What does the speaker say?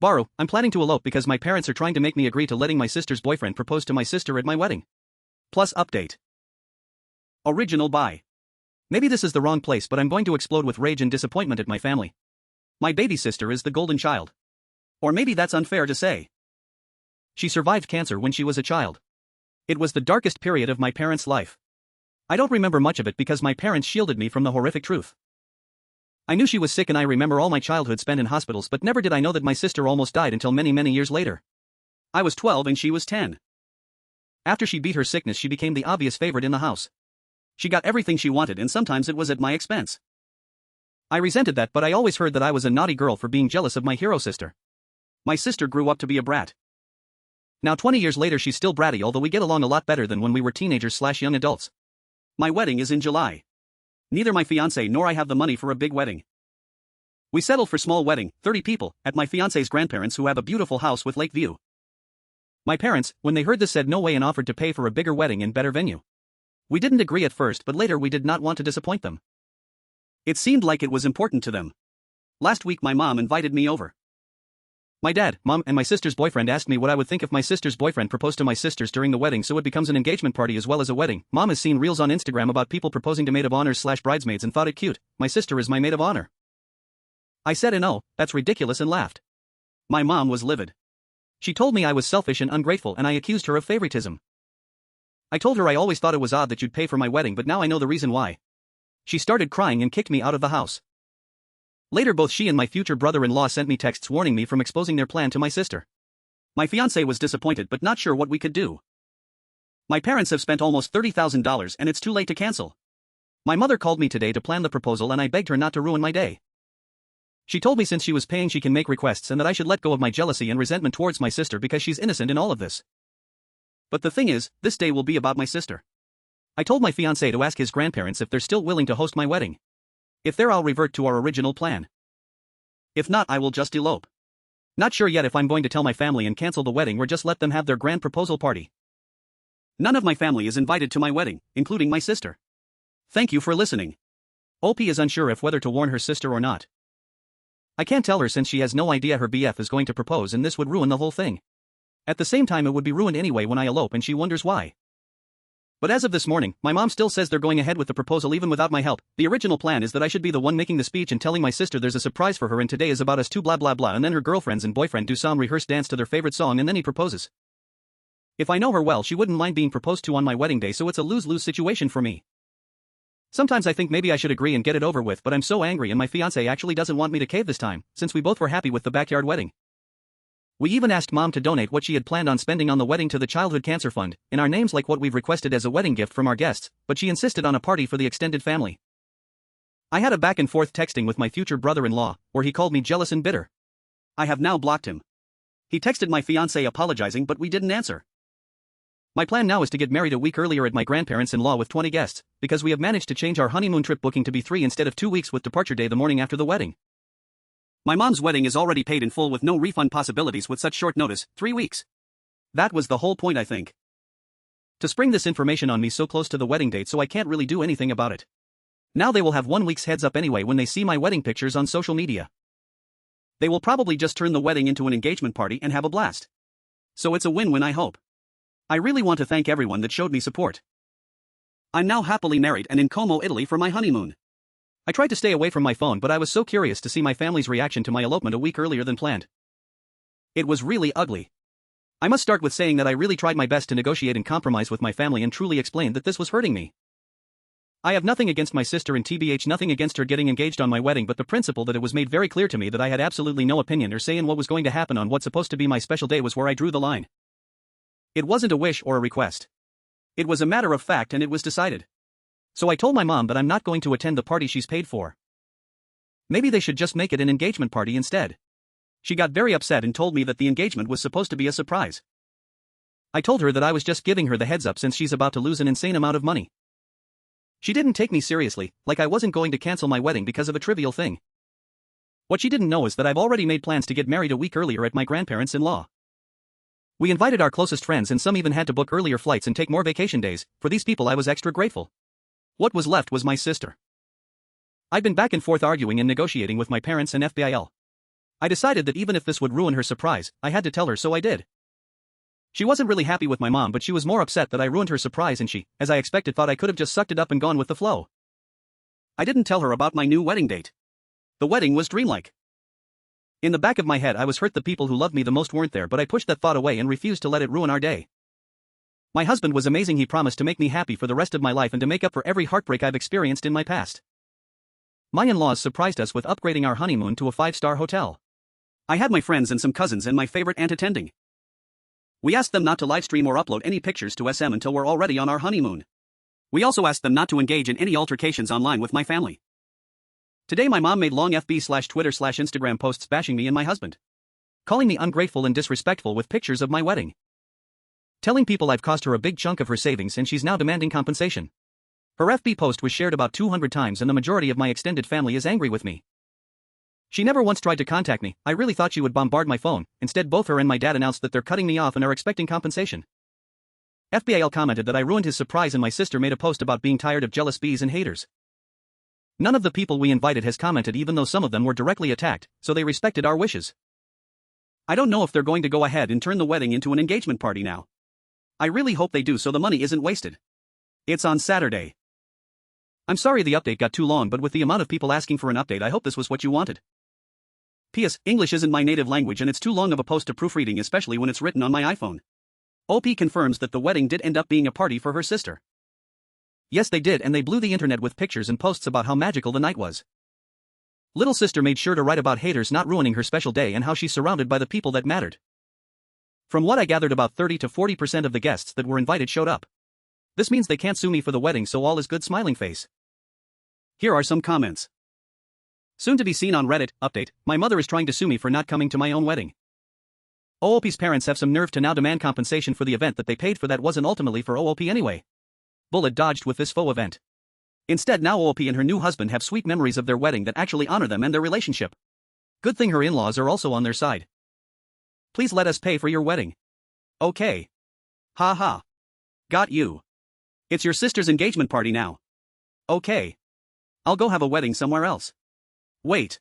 I'm planning to elope because my parents are trying to make me agree to letting my sister's boyfriend propose to my sister at my wedding. Plus update. Original by. Maybe this is the wrong place, but I'm going to explode with rage and disappointment at my family. My baby sister is the golden child. Or maybe that's unfair to say. She survived cancer when she was a child. It was the darkest period of my parents' life. I don't remember much of it because my parents shielded me from the horrific truth. I knew she was sick and I remember all my childhood spent in hospitals, but never did I know that my sister almost died until many years later. I was 12 and she was 10. After she beat her sickness, she became the obvious favorite in the house. She got everything she wanted and sometimes it was at my expense. I resented that, but I always heard that I was a naughty girl for being jealous of my hero sister. My sister grew up to be a brat. Now 20 years later she's still bratty, although we get along a lot better than when we were teenagers/young adults. My wedding is in July. Neither my fiancé nor I have the money for a big wedding. We settled for small wedding, 30 people, at my fiancé's grandparents who have a beautiful house with lake view. My parents, when they heard this, said no way and offered to pay for a bigger wedding and better venue. We didn't agree at first, but later we did not want to disappoint them. It seemed like it was important to them. Last week my mom invited me over. My dad, mom, and my sister's boyfriend asked me what I would think if my sister's boyfriend proposed to my sisters during the wedding, so it becomes an engagement party as well as a wedding. Mom has seen reels on Instagram about people proposing to maid of honors/bridesmaids and thought it cute. My sister is my maid of honor. I said no, that's ridiculous, and laughed. My mom was livid. She told me I was selfish and ungrateful and I accused her of favoritism. I told her I always thought it was odd that you'd pay for my wedding, but now I know the reason why. She started crying and kicked me out of the house. Later both she and my future brother-in-law sent me texts warning me from exposing their plan to my sister. My fiancé was disappointed but not sure what we could do. My parents have spent almost $30,000 and it's too late to cancel. My mother called me today to plan the proposal and I begged her not to ruin my day. She told me since she was paying she can make requests and that I should let go of my jealousy and resentment towards my sister because she's innocent in all of this. But the thing is, this day will be about my sister. I told my fiancé to ask his grandparents if they're still willing to host my wedding. If they're, I'll revert to our original plan. If not, I will just elope. Not sure yet if I'm going to tell my family and cancel the wedding or just let them have their grand proposal party. None of my family is invited to my wedding, including my sister. Thank you for listening. OP is unsure if whether to warn her sister or not. I can't tell her since she has no idea her BF is going to propose and this would ruin the whole thing. At the same time it would be ruined anyway when I elope and she wonders why. But as of this morning, my mom still says they're going ahead with the proposal even without my help. The original plan is that I should be the one making the speech and telling my sister there's a surprise for her and today is about us two blah blah blah, and then her girlfriends and boyfriend do some rehearsed dance to their favorite song and then he proposes. If I know her well, she wouldn't mind being proposed to on my wedding day, so it's a lose-lose situation for me. Sometimes I think maybe I should agree and get it over with, but I'm so angry and my fiancé actually doesn't want me to cave this time, since we both were happy with the backyard wedding. We even asked mom to donate what she had planned on spending on the wedding to the Childhood Cancer Fund, in our names like what we've requested as a wedding gift from our guests, but she insisted on a party for the extended family. I had a back and forth texting with my future brother-in-law, where he called me jealous and bitter. I have now blocked him. He texted my fiancé apologizing, but we didn't answer. My plan now is to get married a week earlier at my grandparents-in-law with 20 guests, because we have managed to change our honeymoon trip booking to be 3 instead of 2 weeks with departure day the morning after the wedding. My mom's wedding is already paid in full with no refund possibilities with such short notice, 3 weeks. That was the whole point, I think. To spring this information on me so close to the wedding date, so I can't really do anything about it. Now they will have 1 week's heads up anyway when they see my wedding pictures on social media. They will probably just turn the wedding into an engagement party and have a blast. So it's a win-win, I hope. I really want to thank everyone that showed me support. I'm now happily married and in Como, Italy for my honeymoon. I tried to stay away from my phone, but I was so curious to see my family's reaction to my elopement a week earlier than planned. It was really ugly. I must start with saying that I really tried my best to negotiate and compromise with my family and truly explained that this was hurting me. I have nothing against my sister and TBH nothing against her getting engaged on my wedding, but the principle that it was made very clear to me that I had absolutely no opinion or say in what was going to happen on what's supposed to be my special day was where I drew the line. It wasn't a wish or a request. It was a matter of fact and it was decided. So I told my mom that I'm not going to attend the party she's paid for. Maybe they should just make it an engagement party instead. She got very upset and told me that the engagement was supposed to be a surprise. I told her that I was just giving her the heads up since she's about to lose an insane amount of money. She didn't take me seriously, like I wasn't going to cancel my wedding because of a trivial thing. What she didn't know is that I've already made plans to get married a week earlier at my grandparents-in-law. We invited our closest friends and some even had to book earlier flights and take more vacation days. For these people I was extra grateful. What was left was my sister. I've been back and forth arguing and negotiating with my parents and FBIL. I decided that even if this would ruin her surprise, I had to tell her, so I did. She wasn't really happy with my mom, but she was more upset that I ruined her surprise, and she, as I expected, thought I could have just sucked it up and gone with the flow. I didn't tell her about my new wedding date. The wedding was dreamlike. In the back of my head I was hurt the people who loved me the most weren't there, but I pushed that thought away and refused to let it ruin our day. My husband was amazing. He promised to make me happy for the rest of my life and to make up for every heartbreak I've experienced in my past. My in-laws surprised us with upgrading our honeymoon to a 5-star hotel. I had my friends and some cousins and my favorite aunt attending. We asked them not to livestream or upload any pictures to SM until we're already on our honeymoon. We also asked them not to engage in any altercations online with my family. Today my mom made long FB/Twitter/Instagram posts bashing me and my husband. Calling me ungrateful and disrespectful with pictures of my wedding. Telling people I've cost her a big chunk of her savings and she's now demanding compensation. Her FB post was shared about 200 times and the majority of my extended family is angry with me. She never once tried to contact me. I really thought she would bombard my phone. Instead, both her and my dad announced that they're cutting me off and are expecting compensation. FBAL commented that I ruined his surprise and my sister made a post about being tired of jealous bees and haters. None of the people we invited has commented, even though some of them were directly attacked, so they respected our wishes. I don't know if they're going to go ahead and turn the wedding into an engagement party now. I really hope they do so the money isn't wasted. It's on Saturday. I'm sorry the update got too long, but with the amount of people asking for an update, I hope this was what you wanted. P.S. English isn't my native language and it's too long of a post to proofreading, especially when it's written on my iPhone. OP confirms that the wedding did end up being a party for her sister. Yes, they did, and they blew the internet with pictures and posts about how magical the night was. Little sister made sure to write about haters not ruining her special day and how she's surrounded by the people that mattered. From what I gathered, about 30 to 40% of the guests that were invited showed up. This means they can't sue me for the wedding, so all is good, smiling face. Here are some comments. Soon to be seen on Reddit, update, my mother is trying to sue me for not coming to my own wedding. OOP's parents have some nerve to now demand compensation for the event that they paid for that wasn't ultimately for OOP anyway. Bullet dodged with this faux event. Instead, now OOP and her new husband have sweet memories of their wedding that actually honor them and their relationship. Good thing her in-laws are also on their side. Please let us pay for your wedding. Okay. Ha ha. Got you. It's your sister's engagement party now. Okay. I'll go have a wedding somewhere else. Wait.